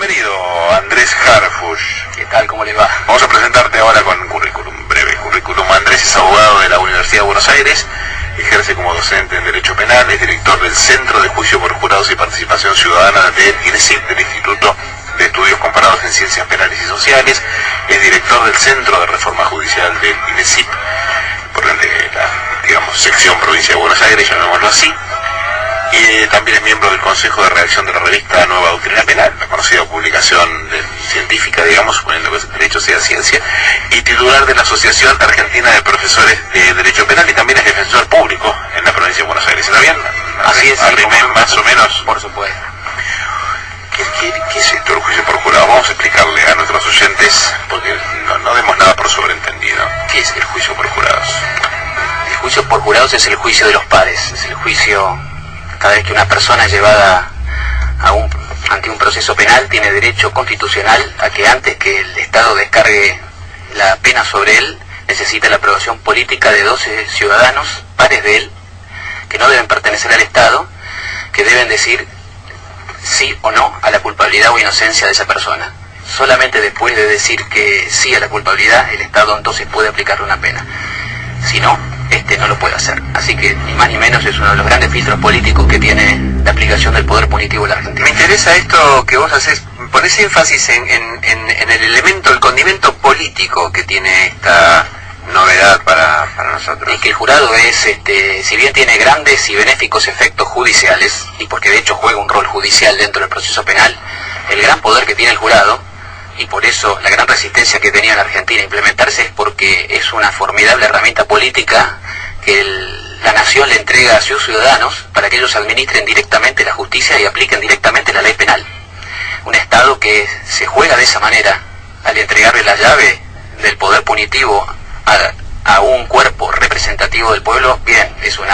Bienvenido, Andrés Harfuch. ¿Qué tal? ¿Cómo le va? Vamos a presentarte ahora con un currículum, breve currículum. Andrés es abogado de la Universidad de Buenos Aires, ejerce como docente en Derecho Penal, es director del Centro de Juicio por Jurados y Participación Ciudadana del INESIP, del Instituto de Estudios Comparados en Ciencias Penales y Sociales, es director del Centro de Reforma Judicial del INESIP, por la, sección Provincia de Buenos Aires, llamémoslo así. Y también es miembro del Consejo de Redacción de la revista Nueva Doctrina Penal, la conocida publicación científica, digamos, suponiendo que el derecho sea ciencia, y titular de la Asociación Argentina de Profesores de Derecho Penal, y también es defensor público en la provincia de Buenos Aires. ¿Está bien? Así es, más o menos. Por supuesto. ¿Qué es esto, el juicio por jurado? Vamos a explicarle a nuestros oyentes, porque no demos nada por sobreentendido. ¿Qué es el juicio por jurados? El juicio por jurados es el juicio de los pares, es el juicio. Cada vez que una persona es llevada ante un proceso penal tiene derecho constitucional a que antes que el Estado descargue la pena sobre él, necesita la aprobación política de 12 ciudadanos, pares de él, que no deben pertenecer al Estado, que deben decir sí o no a la culpabilidad o inocencia de esa persona. Solamente después de decir que sí a la culpabilidad, el Estado entonces puede aplicarle una pena. Si no, no lo puede hacer. Así que, ni más ni menos, es uno de los grandes filtros políticos que tiene la aplicación del poder punitivo en la Argentina. Me interesa esto que vos haces, ponés énfasis en el elemento, el condimento político que tiene esta novedad para nosotros. Y que el jurado es, si bien tiene grandes y benéficos efectos judiciales, y porque de hecho juega un rol judicial dentro del proceso penal, el gran poder que tiene el jurado, y por eso la gran resistencia que tenía en Argentina a implementarse, es porque es una formidable herramienta política que la nación le entrega a sus ciudadanos para que ellos administren directamente la justicia y apliquen directamente la ley penal. Un Estado que se juega de esa manera al entregarle la llave del poder punitivo a un cuerpo representativo del pueblo, bien, es un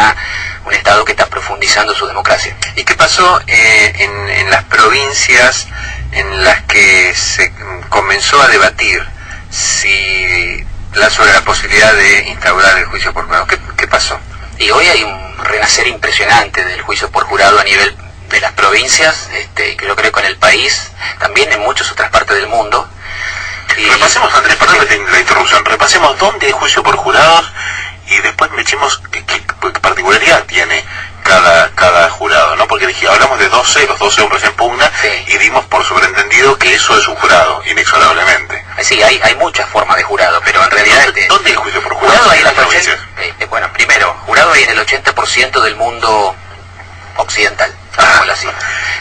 Estado que está profundizando su democracia. ¿Y qué pasó en las provincias en las que se comenzó a debatir sobre la posibilidad de instaurar el juicio por jurado? ¿Qué pasó? Y hoy hay un renacer impresionante del juicio por jurado a nivel de las provincias, que yo creo que en el país, también en muchas otras partes del mundo. Repasemos, Andrés, perdón la interrupción, repasemos dónde hay juicio por jurados y después me echemos qué particularidad tiene cada jurado, ¿no? Porque hablamos de 12, los 12 hombres en pugna, sí, y dimos por sobreentendido que eso es un jurado, inexorablemente. Sí, hay muchas formas de jurado, pero en realidad... ¿Dónde hay juicio por jurado en las provincias? Bueno, primero, jurado hay en el 80% del mundo occidental, digámoslo así,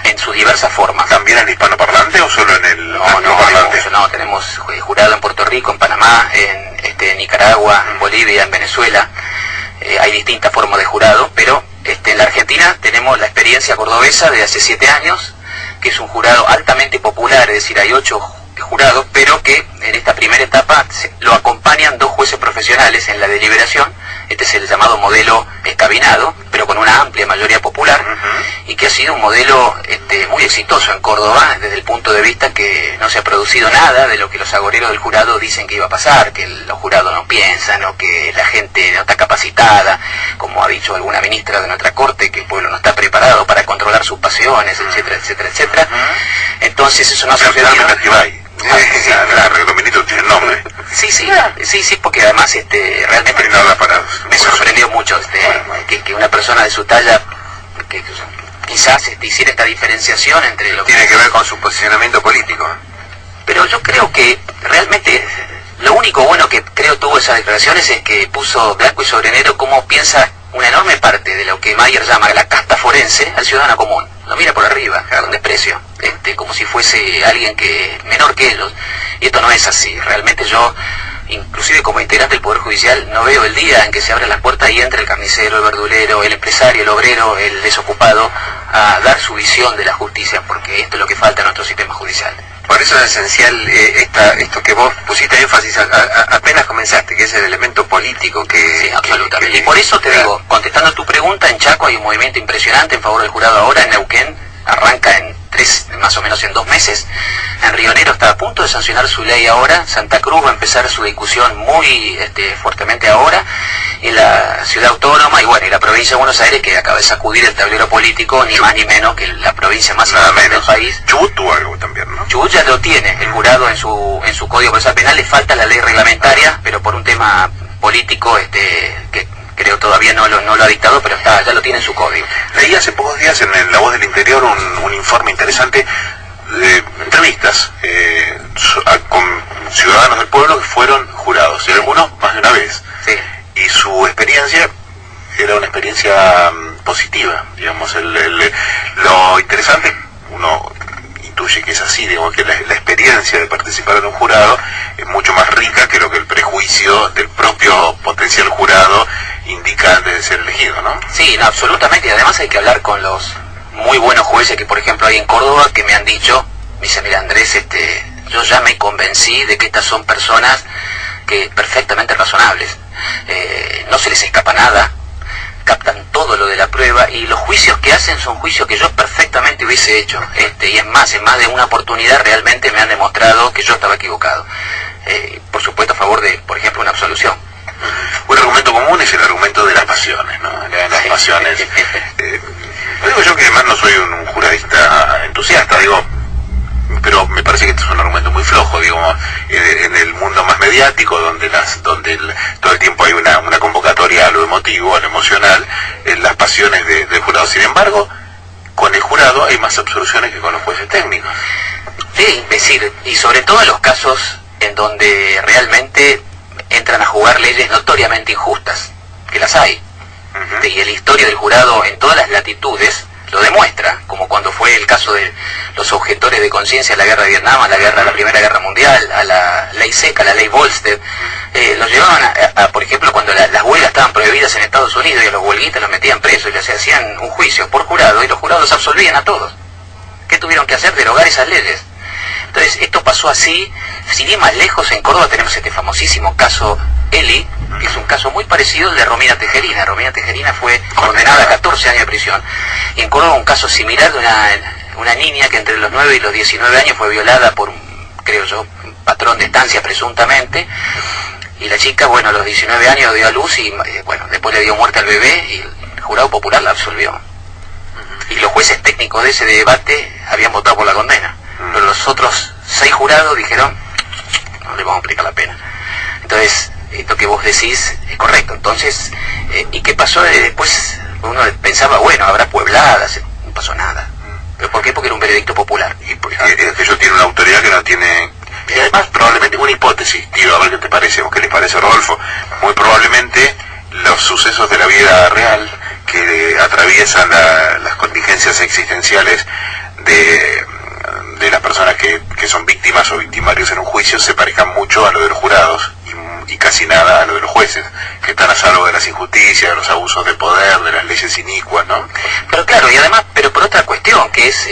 en sus diversas formas. ¿También en el hispanoparlante o solo en el angloparlante? No, tenemos jurado en Puerto Rico, en Panamá, en Nicaragua, en Bolivia, en Venezuela. Hay distintas formas de jurado, pero en la Argentina tenemos la experiencia cordobesa de hace 7 años, que es un jurado altamente popular, es decir, hay 8 jurados, pero que en esta primera etapa lo acompañan 2 jueces profesionales en la deliberación. Este es el llamado modelo escabinado, pero con una amplia mayoría popular, y que ha sido un modelo muy exitoso en Córdoba, desde el punto de vista que no se ha producido nada de lo que los agoreros del jurado dicen que iba a pasar, que los jurados no piensan, o que la gente no está capacitada, como ha dicho alguna ministra de nuestra corte, que el pueblo no está preparado para controlar sus pasiones, etcétera, etcétera, etcétera. Entonces eso no ha sucedido. Los ministros tienen nombre. Sí, porque además realmente me sorprendió mucho que una persona de su talla que quizás hiciera esta diferenciación entre lo que tiene que ver con su posicionamiento político. Pero yo creo que realmente lo único bueno que creo tuvo esas declaraciones es que puso blanco y sobre negro cómo piensa una enorme parte de lo que Mayer llama la casta forense al ciudadano común. Lo mira por arriba, con desprecio, como si fuese alguien que menor que ellos. Y esto no es así. Realmente yo, inclusive como integrante del Poder Judicial, no veo el día en que se abren las puertas y entre el carnicero, el verdulero, el empresario, el obrero, el desocupado, a dar su visión de la justicia, porque esto es lo que falta en nuestro sistema judicial. Por eso es esencial esto que vos pusiste énfasis apenas comenzaste, que es el elemento político que... Sí, absolutamente. Y por eso te digo, contestando tu pregunta, en Chaco hay un movimiento impresionante en favor del jurado ahora, en Neuquén arranca más o menos en 2 meses, en Río Negro está a punto de sancionar su ley ahora, Santa Cruz va a empezar su discusión muy fuertemente ahora, en la ciudad autónoma y bueno, y la provincia de Buenos Aires, que acaba de sacudir el tablero político, ni más ni menos que la provincia más importante del país. Chubut tuvo algo también, ¿no? Chubut ya lo tiene, el jurado en su Código Procesal Penal, le falta la ley reglamentaria, pero por un tema político que creo todavía no lo ha dictado, pero ya lo tiene en su código. Leí hace pocos días en La Voz del Interior un informe interesante de entrevistas con ciudadanos del pueblo que fueron jurados, y algunos más de una vez. Sí. Y su experiencia era una experiencia positiva, digamos. Lo interesante, uno intuye que es así, digamos, que la experiencia de participar en un jurado es mucho más rica que lo que el prejuicio del propio potencial jurado indica antes de ser elegido, ¿no? Sí, no, absolutamente, y además hay que hablar con los muy buenos jueces que, por ejemplo, hay en Córdoba, que me han dicho, me dice, mira Andrés, yo ya me convencí de que estas son personas que perfectamente razonables, no se les escapa nada, captan todo lo de la prueba, y los juicios que hacen son juicios que yo perfectamente hubiese hecho, y es más, en más de una oportunidad realmente me han demostrado que yo estaba equivocado, por supuesto a favor de, por ejemplo, una absolución. Un argumento común es el argumento de las pasiones, ¿no? Las pasiones. Digo yo que además no soy un juradista entusiasta, digo, pero me parece que este es un argumento muy flojo, digo, en el mundo más mediático, donde todo el tiempo hay una convocatoria a lo emotivo, a lo emocional, las pasiones del jurado. Sin embargo, con el jurado hay más absoluciones que con los jueces técnicos. Sí, es decir, y sobre todo en los casos en donde realmente entran a jugar leyes notoriamente injustas, que las hay. Y la historia del jurado en todas las latitudes lo demuestra, como cuando fue el caso de los objetores de conciencia a la guerra de Vietnam, a la Primera Guerra Mundial, a la ley seca, la ley Volstead. Los llevaban por ejemplo, cuando las huelgas estaban prohibidas en Estados Unidos, y a los huelguistas los metían presos y les hacían un juicio por jurado, y los jurados absolvían a todos. ¿Qué tuvieron que hacer? Derogar esas leyes. Entonces, esto pasó así. Sin ir más lejos, en Córdoba tenemos este famosísimo caso Eli, que es un caso muy parecido al de Romina Tejerina. Romina Tejerina fue condenada a 14 años de prisión. Y en Córdoba un caso similar de una niña que entre los 9 y los 19 años fue violada por creo yo, un patrón de estancia presuntamente. Y la chica, bueno, a los 19 años dio a luz y, bueno, después le dio muerte al bebé y el jurado popular la absolvió. Y los jueces técnicos de ese debate habían votado por la condena. Pero los otros 6 jurados dijeron, no le vamos a aplicar la pena. Entonces, esto que vos decís es correcto. Entonces, ¿y qué pasó? Después uno pensaba, bueno, habrá puebladas, no pasó nada. ¿Pero por qué? Porque era un veredicto popular. Y porque ellos tienen una autoridad que no tiene... Y además, probablemente, una hipótesis, tío, a ver qué te parece, o qué les parece, Rodolfo. Muy probablemente los sucesos de la vida real que atraviesan las contingencias existenciales de las personas que son víctimas o victimarios en un juicio se parezcan mucho a lo de los jurados y casi nada a lo de los jueces, que están a salvo de las injusticias, de los abusos de poder, de las leyes inicuas, ¿no? Pero claro, y además, pero por otra cuestión, que es,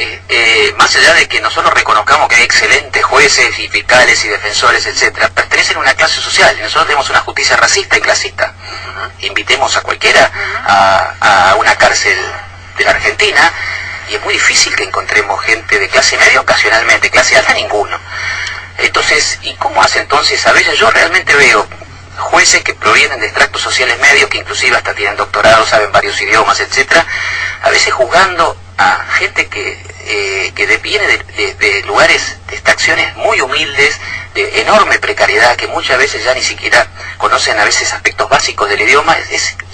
más allá de que nosotros reconozcamos que hay excelentes jueces y fiscales y defensores, etcétera, pertenecen a una clase social, y nosotros tenemos una justicia racista y clasista. Invitemos a cualquiera a una cárcel de la Argentina, y es muy difícil que encontremos gente de clase media ocasionalmente, clase alta ninguno. Entonces, ¿y cómo hace entonces? A veces yo realmente veo jueces que provienen de extractos sociales medios, que inclusive hasta tienen doctorado, saben varios idiomas, etcétera, a veces juzgando a gente que viene de lugares, de extracciones muy humildes, de enorme precariedad, que muchas veces ya ni siquiera conocen a veces aspectos básicos del idioma.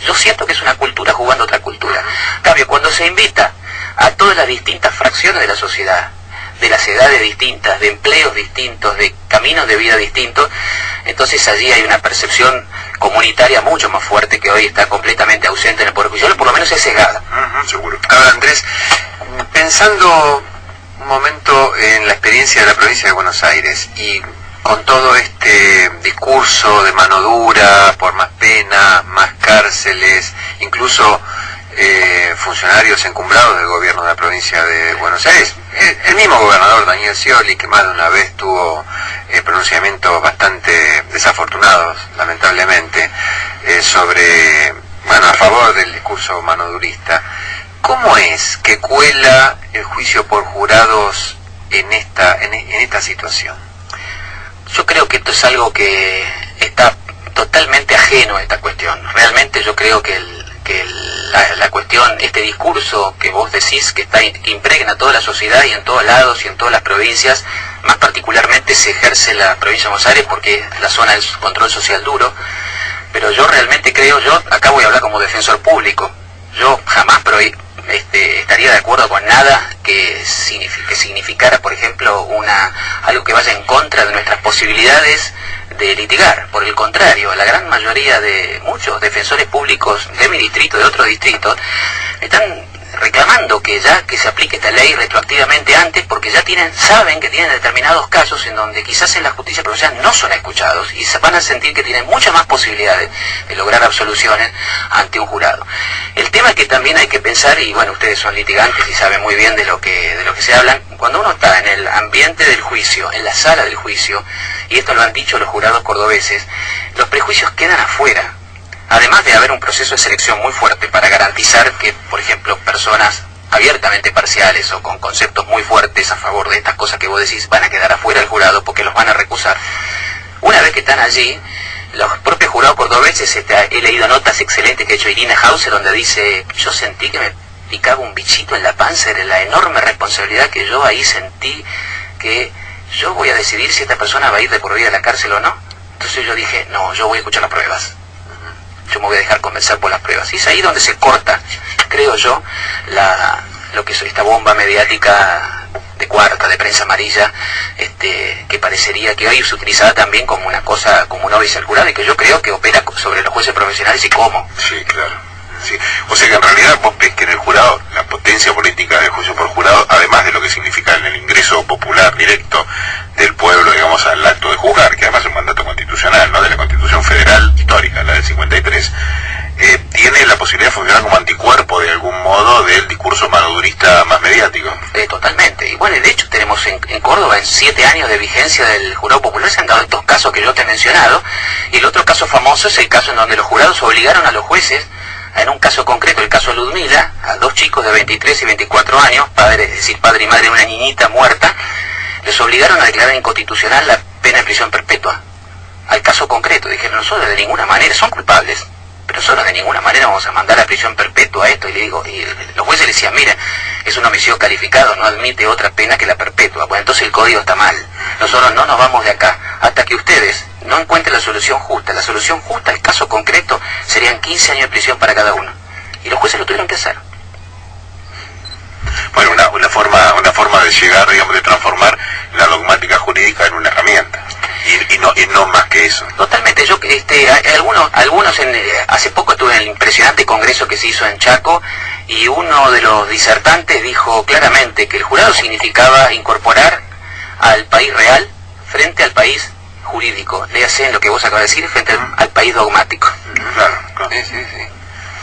Yo siento que es una cultura jugando otra cultura. En cambio, cuando se invita a todas las distintas fracciones de la sociedad, de las edades distintas, de empleos distintos, de caminos de vida distintos, entonces allí hay una percepción comunitaria mucho más fuerte que hoy está completamente ausente en el Poder Judicial, por lo menos es cegada. Seguro. Ahora, Andrés, pensando un momento en la experiencia de la provincia de Buenos Aires y con todo este discurso de mano dura, por más pena, más cárceles, incluso funcionarios encumbrados del gobierno de la provincia de Buenos Aires, el mismo gobernador Daniel Scioli, que más de una vez tuvo pronunciamientos bastante desafortunados, lamentablemente, a favor del discurso manodurista. ¿Cómo es que cuela el juicio por jurados en esta situación? Yo creo que esto es algo que está totalmente ajeno a esta cuestión. Realmente yo creo que la cuestión, este discurso que vos decís que impregna toda la sociedad y en todos lados y en todas las provincias, más particularmente se ejerce en la provincia de Buenos Aires porque es la zona del control social duro, pero yo realmente creo, yo acá voy a hablar como defensor público, yo jamás estaría de acuerdo con nada que significara, por ejemplo, algo que vaya en contra de nuestras posibilidades de litigar. Por el contrario, la gran mayoría de muchos defensores públicos de mi distrito, de otros distritos, están reclamando que se aplique esta ley retroactivamente antes, porque ya saben que tienen determinados casos en donde quizás en la justicia provincial no son escuchados y se van a sentir que tienen muchas más posibilidades de lograr absoluciones ante un jurado. El tema es que también hay que pensar, y bueno, ustedes son litigantes y saben muy bien de lo que se hablan, cuando uno está en el ambiente del juicio, en la sala del juicio, y esto lo han dicho los jurados cordobeses, los prejuicios quedan afuera. Además de haber un proceso de selección muy fuerte para garantizar que, por ejemplo, personas abiertamente parciales o con conceptos muy fuertes a favor de estas cosas que vos decís van a quedar afuera del jurado porque los van a recusar. Una vez que están allí, los propios jurados cordobeses, he leído notas excelentes que ha hecho Irina Hauser, donde dice, yo sentí que me picaba un bichito en la panza, era la enorme responsabilidad que yo ahí sentí, que yo voy a decidir si esta persona va a ir de por vida a la cárcel o no. Entonces yo dije, no, yo voy a escuchar las pruebas. Yo me voy a dejar convencer por las pruebas. Y es ahí donde se corta, creo yo, lo que es esta bomba mediática de cuarta, de prensa amarilla, que parecería que hoy es utilizada también como una cosa, como un óbice al jurado, y que yo creo que opera sobre los jueces profesionales y cómo. Sí, claro. Sí. O sea que en realidad vos ves que en el jurado, la potencia política del juicio por jurado, además de lo que significa en el ingreso popular directo del pueblo, digamos, al acto de juzgar, que además es un mandato constitucional, ¿no?, de la Constitución Federal histórica, la del 53, tiene la posibilidad de funcionar como anticuerpo de algún modo del discurso manodurista más mediático. Totalmente. Y bueno, de hecho tenemos en Córdoba, en 7 años de vigencia del jurado popular, se han dado estos casos que yo te he mencionado, y el otro caso famoso es el caso en donde los jurados obligaron a los jueces, en un caso concreto, el caso Ludmila, a 2 chicos de 23 y 24 años, padre y madre de una niñita muerta, les obligaron a declarar inconstitucional la pena de prisión perpetua. Al caso concreto, dijeron, nosotros de ninguna manera, son culpables, pero nosotros de ninguna manera vamos a mandar a prisión perpetua a esto. Y los jueces le decían, mira, es un homicidio calificado, no admite otra pena que la perpetua. Pues entonces el código está mal. Nosotros no nos vamos de acá hasta que ustedes no encuentren la solución justa. La solución justa, el caso concreto, serían 15 años de prisión para cada uno. Y los jueces lo tuvieron que hacer. Bueno, una forma de llegar, digamos, de transformar la dogmática jurídica en una herramienta. Y no más que eso. Totalmente. Yo hace poco estuve en el impresionante congreso que se hizo en Chaco, y uno de los disertantes dijo claramente que el jurado significaba incorporar al país real frente al país jurídico. Léase en lo que vos acabas de decir, frente al país dogmático. Claro. Sí.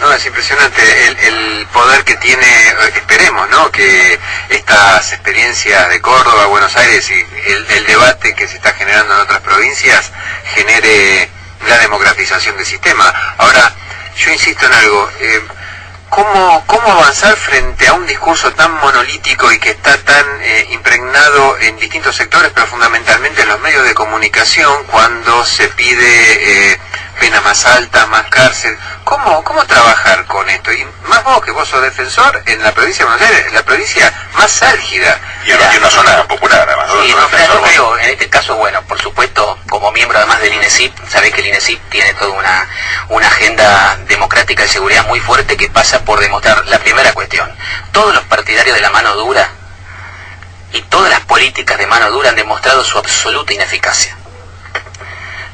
No, es impresionante el poder que tiene, esperemos, ¿no?, que estas experiencias de Córdoba, Buenos Aires y el debate que se está generando en otras provincias genere la democratización del sistema. Ahora, yo insisto en algo, ¿cómo avanzar frente a un discurso tan monolítico y que está tan impregnado en distintos sectores, pero fundamentalmente en los medios de comunicación, cuando se pide pena más alta, más cárcel? ¿Cómo trabajar con esto? Y más vos, que vos sos defensor en la provincia de Buenos Aires, la provincia más álgida. Y en una zona popular, además. Sí, yo creo, en este caso, bueno, por supuesto, como miembro además del INESIP, sabés que el INESIP tiene toda una agenda democrática de seguridad muy fuerte que pasa por demostrar la primera cuestión. Todos los partidarios de la mano dura y todas las políticas de mano dura han demostrado su absoluta ineficacia.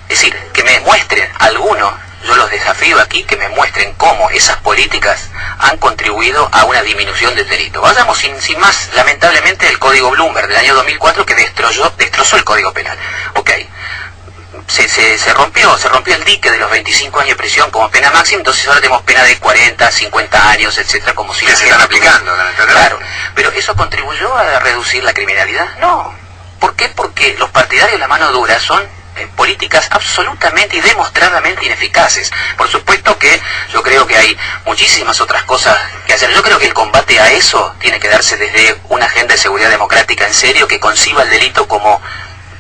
Es decir, que me muestren algunos, yo los desafío aquí, que me muestren cómo esas políticas han contribuido a una disminución del delito. Vayamos sin más, lamentablemente, el Código Bloomberg del año 2004 que destrozó el Código Penal. Ok, se rompió el dique de los 25 años de prisión como pena máxima, entonces ahora tenemos pena de 40, 50 años, etcétera, como si que se están aplicando. Claro, pero ¿eso contribuyó a reducir la criminalidad? No. ¿Por qué? Porque los partidarios de la mano dura son políticas absolutamente y demostradamente ineficaces. Por supuesto que yo creo que hay muchísimas otras cosas que hacer. Yo creo que el combate a eso tiene que darse desde una agenda de seguridad democrática en serio, que conciba el delito como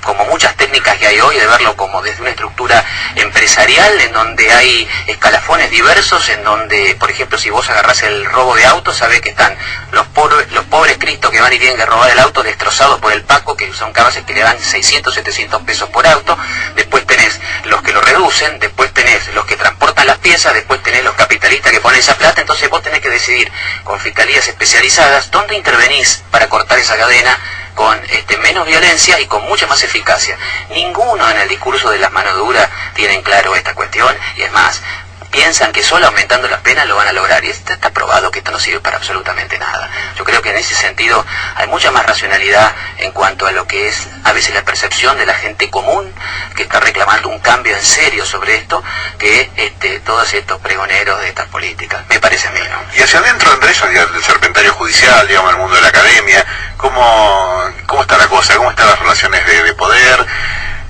como muchas técnicas que hay hoy, de verlo como desde una estructura empresarial, en donde hay escalafones diversos, en donde, por ejemplo, si vos agarrás el robo de autos, sabés que están los pobres cristos que van y tienen que robar el auto destrozados por el Paco, que son cabezas que le dan 600, 700 pesos por auto, después tenés los que lo reducen, después tenés los que transportan las piezas, después tenés los capitalistas que ponen esa plata. Entonces vos tenés que decidir con fiscalías especializadas dónde intervenís para cortar esa cadena con menos violencia y con mucha más eficacia. Ninguno en el discurso de las manos duras tienen claro esta cuestión, y es más, piensan que solo aumentando las penas lo van a lograr, y está probado que esto no sirve para absolutamente nada. Yo creo que en ese sentido hay mucha más racionalidad en cuanto a lo que es a veces la percepción de la gente común que está reclamando un cambio en serio sobre esto, que todos estos pregoneros de estas políticas, me parece a mí, ¿no? Y hacia adentro, Andrés, del serpentario judicial, digamos, el mundo de la academia, ¿cómo está la cosa? ¿Cómo están las relaciones de poder?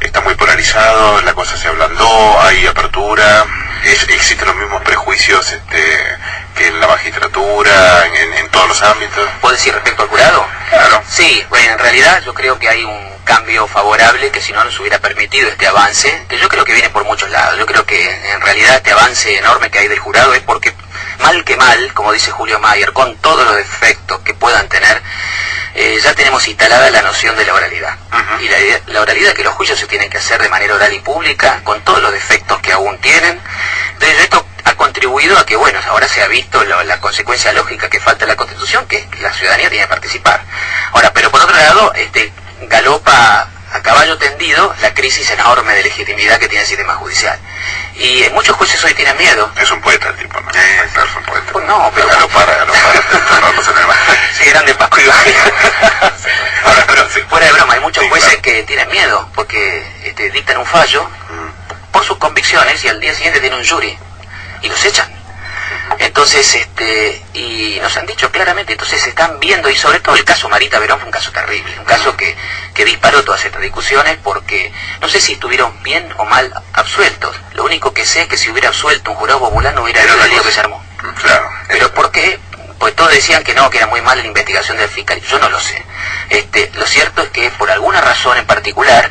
Está muy polarizado, la cosa se ablandó, hay apertura, existen los mismos prejuicios que en la magistratura, en todos los ámbitos. ¿Puedo decir respecto al jurado? Claro. Sí, bueno, en realidad yo creo que hay un cambio favorable que si no nos hubiera permitido este avance, que yo creo que viene por muchos lados. Yo creo que en realidad este avance enorme que hay del jurado es porque, mal que mal, como dice Julio Mayer, con todos los defectos que puedan tener, ya tenemos instalada la noción de la oralidad. Uh-huh. Y la oralidad, que los juicios se tienen que hacer de manera oral y pública, con todos los defectos que aún tienen. Entonces esto ha contribuido a que, bueno, ahora se ha visto la consecuencia lógica que falta en la Constitución, que es que la ciudadanía tiene que participar. Ahora, pero por otro lado, galopa a caballo tendido la crisis enorme de legitimidad que tiene el sistema judicial. Y muchos jueces hoy tienen miedo. Es un poeta el tipo, ¿no? Es un poeta. Pues no, pero... Galopar. Sí, eran de Pascu y Baja. Ahora, pero sí. Fuera de broma, hay muchos jueces que tienen miedo porque dictan un fallo por sus convicciones y al día siguiente tienen un jury y los echan. Entonces, y nos han dicho claramente, entonces se están viendo, y sobre todo el caso Marita Verón fue un caso terrible, un caso que disparó todas estas discusiones, porque no sé si estuvieron bien o mal absueltos. Lo único que sé es que si hubiera absuelto un jurado popular no hubiera habido el lío que se armó. Claro. ¿Pero por qué? Pues todos decían que no, que era muy mala la investigación del fiscal. Yo no lo sé. Lo cierto es que por alguna razón en particular,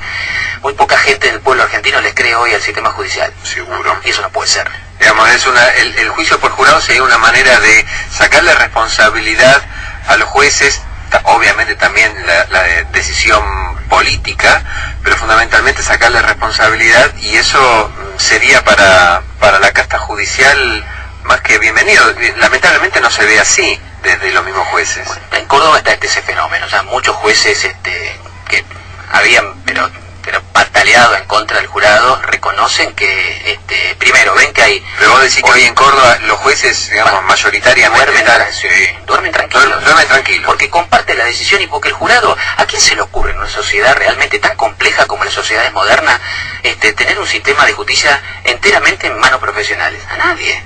muy poca gente del pueblo argentino les cree hoy al sistema judicial. Seguro. Y eso no puede ser. Digamos, el juicio por jurado sería una manera de sacarle responsabilidad a los jueces, obviamente también la decisión política, pero fundamentalmente sacarle responsabilidad, y eso sería para la casta judicial más que bienvenido. Lamentablemente no se ve así desde los mismos jueces. Bueno, en Córdoba está ese fenómeno, o sea, muchos jueces que habían pero pataleado en contra del jurado reconocen que primero ven que hay... Pero vos decís que hoy en Córdoba los jueces, digamos, mayoritariamente duermen tranquilos. Duermen tranquilos. Porque comparten la decisión, y porque el jurado, ¿a quién se le ocurre en una sociedad realmente tan compleja como las sociedades modernas tener un sistema de justicia enteramente en manos profesionales? A nadie.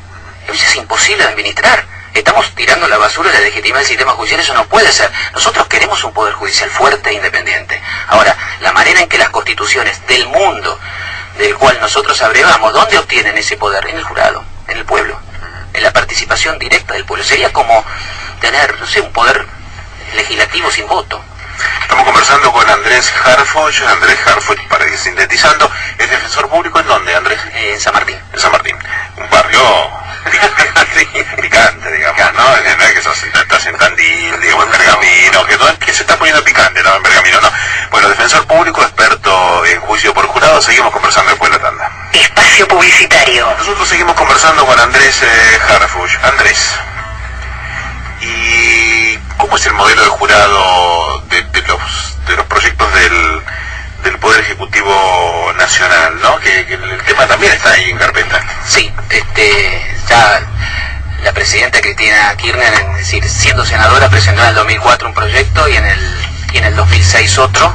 Eso es imposible de administrar. Estamos tirando la basura de la legitimidad del sistema judicial. Eso no puede ser. Nosotros queremos un poder judicial fuerte e independiente. Ahora, la manera en que las constituciones del mundo del cual nosotros abrevamos, ¿dónde obtienen ese poder? En el jurado, en el pueblo, en la participación directa del pueblo. Sería como tener, no sé, un poder legislativo sin voto. Estamos conversando con Andrés Harfuch. Andrés Harfuch, para ir sintetizando, ¿es defensor público en dónde, Andrés? En San Martín. En San Martín. Un barrio picante, digamos, ¿no? No es que estás en Tandil, digamos, en Pergamino, que se está poniendo picante, ¿no? En Pergamino, ¿no? Bueno, defensor público, experto en juicio por jurado. Seguimos conversando después de la tanda. Espacio publicitario. Nosotros seguimos conversando con Andrés Harfuch. Andrés, ¿y cómo es el modelo de jurado de los proyectos del Poder Ejecutivo Nacional, ¿no? Que el tema también está ahí en carpeta. Sí, ya la presidenta Cristina Kirchner, es decir, siendo senadora, presentó en el 2004 un proyecto y en el 2006 otro,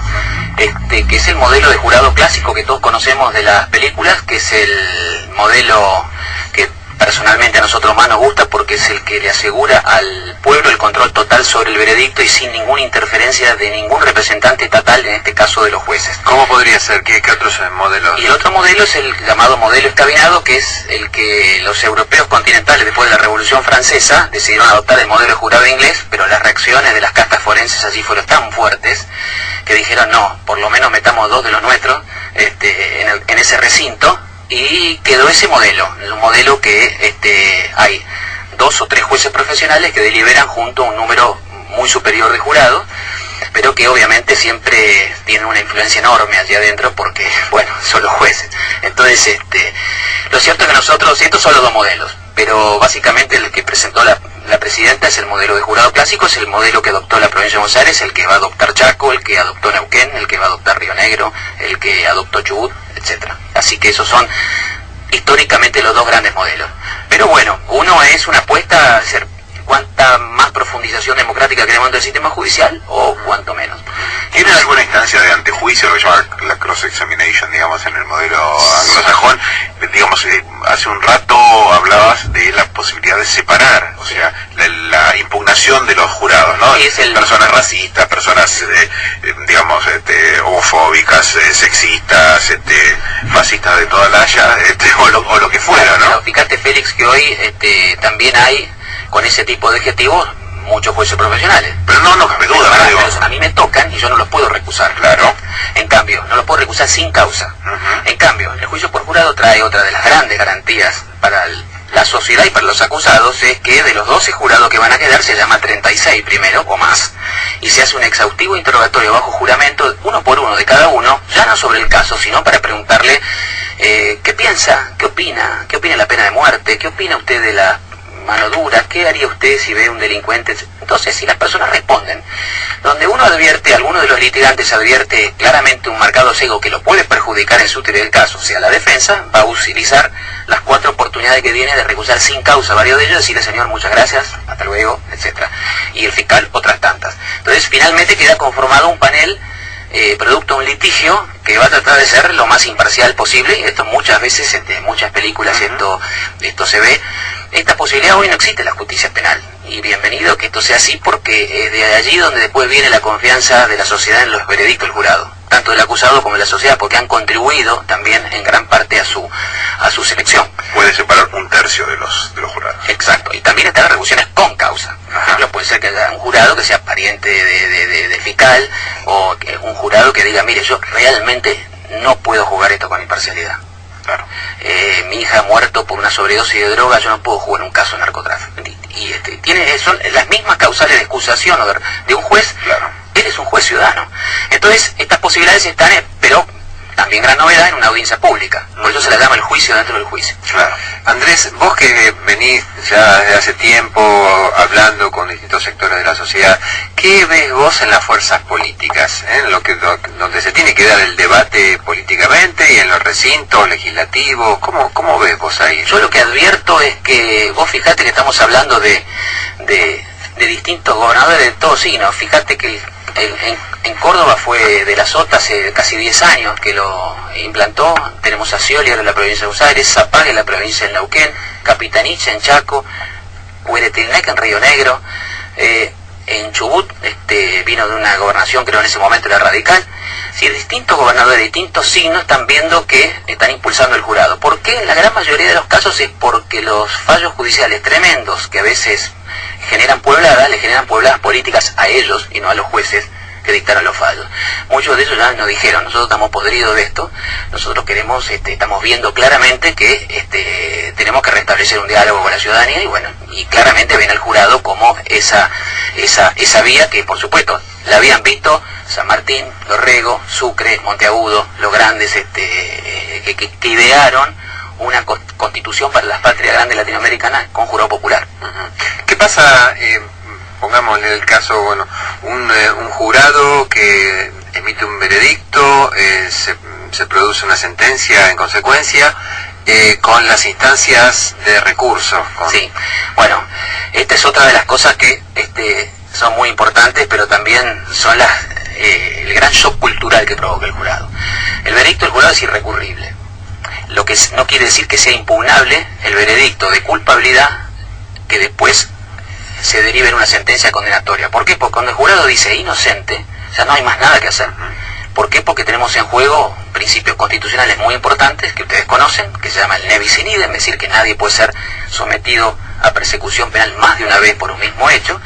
que es el modelo de jurado clásico que todos conocemos de las películas, que es el modelo que personalmente a nosotros más nos gusta porque es el que le asegura al pueblo el control total sobre el veredicto y sin ninguna interferencia de ningún representante estatal, en este caso de los jueces. ¿Cómo podría ser? ¿Qué otros modelos? Y el otro modelo es el llamado modelo escabinado, que es el que los europeos continentales, después de la Revolución Francesa, decidieron adoptar el modelo de jurado inglés, pero las reacciones de las castas forenses allí fueron tan fuertes que dijeron no, por lo menos metamos 2 de los nuestros en ese recinto, y quedó ese modelo. Es un modelo que hay 2 o 3 jueces profesionales que deliberan junto a un número muy superior de jurados, pero que obviamente siempre tienen una influencia enorme allí adentro porque, bueno, son los jueces. Entonces, lo cierto es que nosotros, estos son los 2 modelos, pero básicamente el que presentó la presidenta es el modelo de jurado clásico, es el modelo que adoptó la provincia de Buenos Aires, el que va a adoptar Chaco, el que adoptó Neuquén, el que va a adoptar Río Negro, el que adoptó Chubut, etcétera. Así que esos son históricamente los 2 grandes modelos. Pero bueno, uno es una apuesta a hacer cuánta más profundización democrática queremos del sistema judicial o cuánto menos. ¿Tienen alguna instancia de antejuicio, lo que se llama la cross-examination, digamos, en el modelo anglosajón? Digamos, hace un rato hablabas de la posibilidad de separar, o sea, la impugnación de los jurados, ¿no? Sí, personas racistas, personas, digamos, homofóbicas, sexistas, fascistas de toda la haya, o lo que fuera, ¿no? Pero fíjate, Félix, que hoy también hay, con ese tipo de adjetivos, muchos jueces profesionales. Pero no cabe duda, pero a mí me tocan y yo no los puedo recusar. Claro. En cambio, no los puedo recusar sin causa. En cambio, el juicio por jurado trae otra de las grandes garantías para la sociedad y para los acusados, es que de los 12 jurados que van a quedar se llama 36 primero o más, y se hace un exhaustivo interrogatorio bajo juramento, uno por uno de cada uno, ya no sobre el caso, sino para preguntarle qué piensa, qué opina de la pena de muerte, qué opina usted de la mano dura, qué haría usted si ve un delincuente. Entonces, si las personas responden, donde uno advierte, alguno de los litigantes advierte claramente un marcado sesgo que lo puede perjudicar en su teoría del caso, o sea, la defensa va a utilizar las 4 oportunidades que tiene de recusar sin causa varios de ellos, decirle señor muchas gracias, hasta luego, etcétera, y el fiscal otras tantas. Entonces, finalmente queda conformado un panel producto de un litigio que va a tratar de ser lo más imparcial posible, y esto muchas veces, en muchas películas esto se ve. Esta posibilidad hoy no existe en la justicia penal, y bienvenido que esto sea así, porque es de allí donde después viene la confianza de la sociedad en los veredictos del jurado, tanto del acusado como de la sociedad, porque han contribuido también en gran parte a su selección. Puede separar 1/3 de los jurados. Exacto, y también están las recusiones con causa. Por ejemplo, puede ser que haya un jurado que sea pariente de fiscal, o que un jurado que diga, mire, yo realmente no puedo jugar esto con imparcialidad. Claro. Mi hija ha muerto por una sobredosis de droga, yo no puedo jugar un caso de narcotráfico. Y son las mismas causales de excusación de un juez. Claro. Él es un juez ciudadano. Entonces, estas posibilidades están, pero también gran novedad, en una audiencia pública. Por eso se la llama el juicio dentro del juicio. Claro. Andrés, vos que venís ya desde hace tiempo hablando con distintos sectores de la sociedad, ¿qué ves vos en las fuerzas políticas? Donde se tiene que dar el debate políticamente y en los recintos legislativos, ¿cómo ves vos ahí? Yo lo que advierto es que, vos fijate que estamos hablando de distintos gobernadores de todos signos. Fíjate que en Córdoba fue de la Sota hace casi 10 años que lo implantó. Tenemos a Scioli en la provincia de Buenos Aires, Zapag en la provincia de Neuquén, Capitanich en Chaco, Hueretilnec en Río Negro, en Chubut vino de una gobernación, creo en ese momento era radical. Si distintos gobernadores de distintos signos están viendo que están impulsando el jurado. ¿Por qué? En la gran mayoría de los casos es porque los fallos judiciales tremendos que a veces generan puebladas, le generan puebladas políticas a ellos y no a los jueces que dictaron los fallos. Muchos de ellos ya nos dijeron, nosotros estamos podridos de esto, nosotros queremos, estamos viendo claramente que tenemos que restablecer un diálogo con la ciudadanía, y bueno, y claramente ven al jurado como esa vía que, por supuesto, la habían visto San Martín, Dorrego, Sucre, Monteagudo, los grandes que idearon una constitución para las patrias grandes latinoamericanas con jurado popular. ¿Qué pasa, pongámosle el caso, bueno, un jurado que emite un veredicto, se produce una sentencia en consecuencia, con las instancias de recurso? Sí, bueno, esta es otra de las cosas que son muy importantes, pero también son el gran shock cultural que provoca el jurado. El veredicto del jurado es irrecurrible. lo que no quiere decir que sea impugnable el veredicto de culpabilidad que después se derive en una sentencia condenatoria. ¿Por qué? Porque cuando el jurado dice inocente, ya no hay más nada que hacer. ¿Por qué? Porque tenemos en juego principios constitucionales muy importantes que ustedes conocen, que se llama el ne bis in idem, es decir, que nadie puede ser sometido a persecución penal más de una vez por un mismo hecho,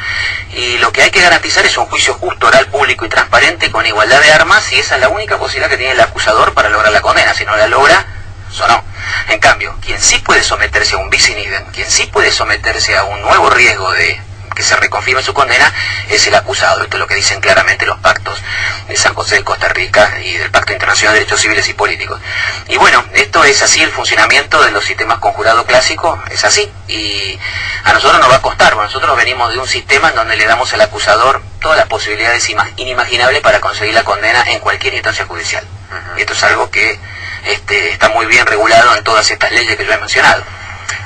y lo que hay que garantizar es un juicio justo, oral, público y transparente con igualdad de armas, y esa es la única posibilidad que tiene el acusador para lograr la condena. Si no la logra, sonó. En cambio, quien sí puede someterse a un bis in idem, quien sí puede someterse a un nuevo riesgo de que se reconfirme su condena, es el acusado. Esto es lo que dicen claramente los pactos de San José de Costa Rica y del Pacto Internacional de Derechos Civiles y Políticos. Y bueno, esto es así, el funcionamiento de los sistemas con jurado clásico es así, y a nosotros nos va a costar, porque nosotros venimos de un sistema en donde le damos al acusador todas las posibilidades inimaginables para conseguir la condena en cualquier instancia judicial. Y esto es algo que está muy bien regulado en todas estas leyes que yo he mencionado.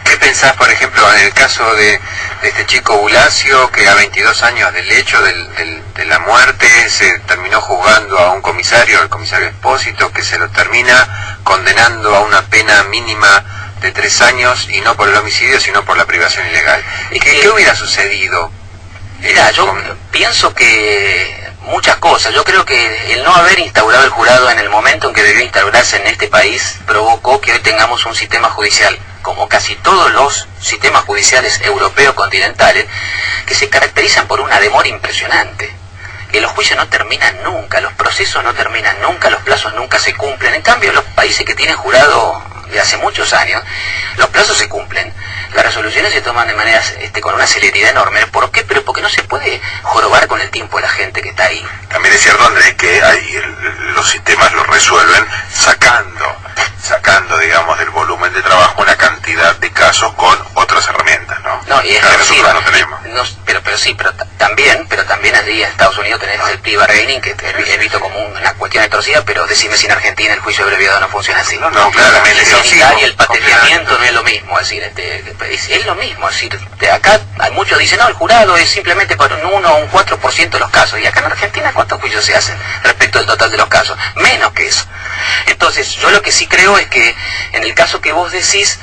¿Qué pensás, por ejemplo, en el caso de este chico Bulacio, que a 22 años del hecho de la muerte se terminó juzgando a un comisario, al comisario Espósito, que se lo termina condenando a una pena mínima de 3 años, y no por el homicidio, sino por la privación ilegal? ¿Qué hubiera sucedido? Mira, yo pienso que muchas cosas. Yo creo que el no haber instaurado el jurado en el momento en que debió instaurarse en este país provocó que hoy tengamos un sistema judicial, como casi todos los sistemas judiciales europeos continentales, que se caracterizan por una demora impresionante, que los juicios no terminan nunca, los procesos no terminan nunca, los plazos nunca se cumplen. En cambio, los países que tienen jurado de hace muchos años, los plazos se cumplen, las resoluciones se toman de manera con una celeridad enorme. ¿Por qué? Pero porque no se puede jorobar con el tiempo de la gente que está ahí. También es cierto, Andrés, que los sistemas lo resuelven sacando, digamos, del volumen de trabajo una cantidad de casos con otras herramientas, ¿no? No, y es claro, excesiva. nosotros no tenemos. Pero también allí en Estados Unidos tenemos el plea bargaining, que es visto como una cuestión de torcida, pero decime si en Argentina el juicio abreviado no funciona así. No, claramente. En Italia el pateamiento no es lo mismo, es decir, es lo mismo, es decir, acá hay muchos dicen, no, el jurado es simplemente para un 1 o un 4% de los casos, y acá en Argentina ¿cuántos juicios se hacen respecto al total de los casos? Menos que eso. Entonces, yo lo que sí creo es que en el caso que vos decís,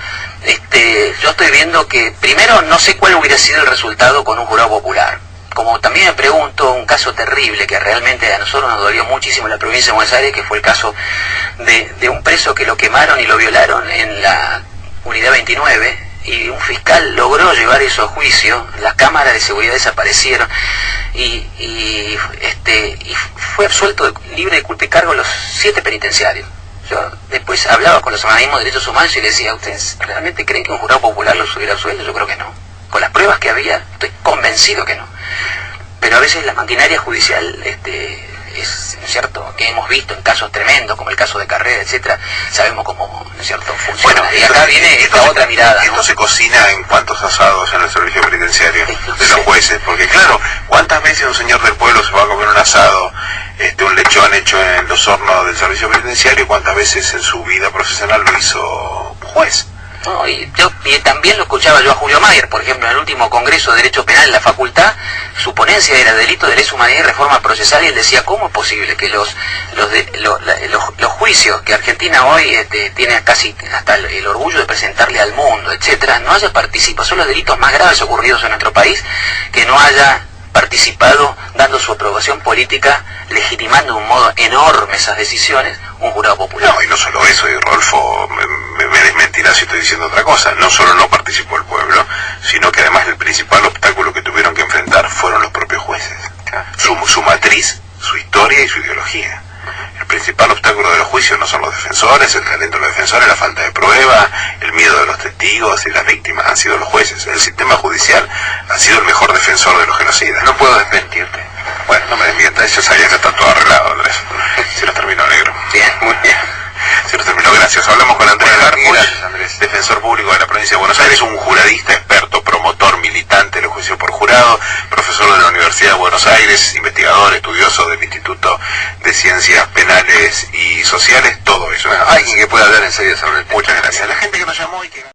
yo estoy viendo que, primero, no sé cuál hubiera sido el resultado con un jurado popular. Como también me pregunto, un caso terrible que realmente a nosotros nos dolió muchísimo en la provincia de Buenos Aires, que fue el caso de un preso que lo quemaron y lo violaron en la unidad 29, y un fiscal logró llevar eso a juicio, las cámaras de seguridad desaparecieron, y fue absuelto libre de culpa y cargo los 7 penitenciarios. Yo después hablaba con los organismos de derechos humanos y les decía, ¿ustedes realmente creen que un jurado popular los hubiera absuelto? Yo creo que no. Con las pruebas que había, estoy convencido que no. Pero a veces la maquinaria judicial, es cierto, que hemos visto en casos tremendos, como el caso de Carrera, etcétera, sabemos cómo, ¿no es cierto?, funciona. Bueno, y acá viene esta otra mirada, esto ¿no? se cocina en cuantos asados en el servicio penitenciario de los jueces, porque claro, ¿cuántas veces un señor del pueblo se va a comer un asado, un lechón hecho en los hornos del servicio penitenciario, y cuántas veces en su vida profesional lo hizo un juez? No, y también lo escuchaba yo a Julio Mayer, por ejemplo, en el último Congreso de Derecho Penal en la facultad, su ponencia era delito de lesa humanidad y reforma procesal, y él decía, ¿cómo es posible que los juicios que Argentina hoy tiene casi hasta el orgullo de presentarle al mundo, etcétera, no haya participado? Son los delitos más graves ocurridos en nuestro país, que no haya participado dando su aprobación política, legitimando de un modo enorme esas decisiones, un jurado popular. No, y no solo eso, y Rodolfo me desmentirá si estoy diciendo otra cosa. No solo no participó el pueblo, sino que además el principal obstáculo que tuvieron que enfrentar fueron los propios jueces. Su matriz, su historia y su ideología. El principal obstáculo de los juicios no son los defensores, el talento de los defensores, la falta de prueba, el miedo de los testigos y las víctimas, han sido los jueces. El sistema judicial ha sido el mejor defensor de los genocidas. No puedo desmentirte. Bueno, no me desmientas, yo sabía que está todo arreglado, Andrés. Se nos terminó, negro. Bien, muy bien. Se nos terminó, gracias. Hablamos con Andrés Garpuch, gracias, Andrés. defensor público de la provincia de Buenos Aires, un juradista, experto, promotor, militante del juicio por jurado, profesor de la Universidad de Buenos Aires, investigador, estudioso del Instituto de Ciencias Penales y Sociales, todo eso. Alguien que pueda hablar en serio sobre el tema. Muchas gracias. La gente que nos llamó y que...